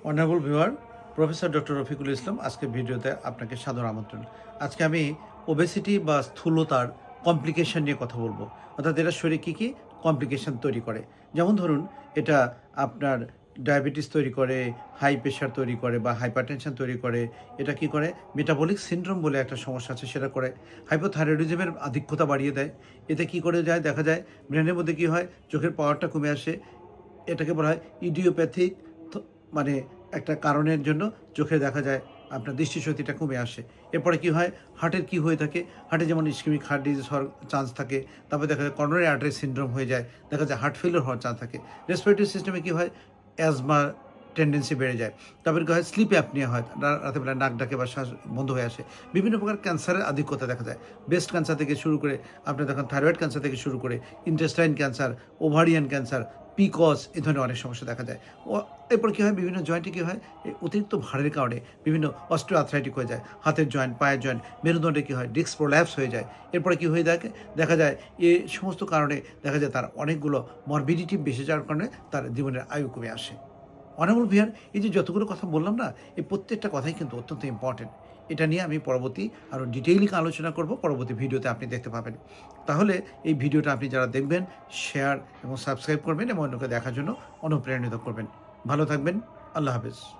Honourable viewer, professor doctor Rafiqul Islam আজকের ভিডিওতে আপনাকে সাদর আমন্ত্রণ। আজকে আমি ওবেসিটি বা স্থূলতার কমপ্লিকেশন নিয়ে কথা বলবো। অর্থাৎ এটা শরীরে কী কী কমপ্লিকেশন তৈরি করে। যেমন ধরুন, এটা আপনার ডায়াবেটিস তৈরি করে, হাই প্রেশার তৈরি করে বা হাইপারটেনশন তৈরি করে। এটা কি করে, মেটাবলিক সিনড্রোম বলে একটা সমস্যা আছে সেটা করে, হাইপোথাইরয়েডিজমের আধিক্যতা বাড়িয়ে দেয়। এতে কি করে যায় দেখা যায়, ব্রেনের মধ্যে কি হয়, চোখের পাওয়ারটা কমে আসে। এটাকে বলা হয় ইডিওপ্যাথিক, মানে একটা কারণের জন্য চোখে দেখা যায় আপনার দৃষ্টিশক্তিটা কমে আসে। এরপরে কি হয়, হার্টের কি হয়ে থাকে, হার্টে যেমন ইসকেমিক হার্ট ডিজিজ হওয়ার চান্স থাকে। তারপরে দেখা যায় করোনারি আর্টারি সিনড্রোম হয়ে যায়, দেখা যায় হার্ট ফেলিওর হওয়ার চান্স থাকে। রেসপিরেটরি সিস্টেমে কি হয়, অ্যাজমা টেন্ডেন্সি বেড়ে যায়। তারপরে কি হয়, স্লিপ অ্যাপনিয়া হয়, রাতেবেলা নাক ডাকে বা শ্বাস বন্ধ হয়ে আসে। বিভিন্ন প্রকার ক্যান্সারের আধিক্যতা দেখা যায়, ব্রেস্ট ক্যান্সার থেকে শুরু করে আপনার দেখেন থাইরয়েড ক্যান্সার থেকে শুরু করে intestine cancer, ovarian cancer, peaks, এই ধরনের অনেক সমস্যা দেখা যায়। এরপর কী হয়, বিভিন্ন জয়েন্টে কী হয়, অতিরিক্ত ভারের কারণে বিভিন্ন অস্টিও আর্থ্রাইটিক হয়ে যায়, হাতের জয়েন্ট, পায়ের জয়েন্ট, মেরুদণ্ডে কী হয়, ডিস্ক প্রোল্যাপস হয়ে যায়। এরপরে কী হয়ে দেখা যায় এ সমস্ত কারণে দেখা যায় তার অনেকগুলো মরবিডিটি বেশি যাওয়ার কারণে তার জীবনের আয়ু কমে আসে। অনারেবল ভিউয়ার, এই যে যতগুলো কথা বললাম না, এই প্রত্যেকটা কথাই কিন্তু অত্যন্ত ইম্পর্টেন্ট। এটা নিয়ে আমি পরবর্তী আরও ডিটেইলিং আলোচনা করব, পরবর্তী ভিডিওতে আপনি দেখতে পাবেন। তাহলে এই ভিডিওটা আপনি যারা দেখবেন, শেয়ার এবং সাবস্ক্রাইব করবেন এবং অন্যকে দেখার জন্য অনুপ্রাণিত করবেন। ভালো থাকবেন। আল্লাহ হাফেজ।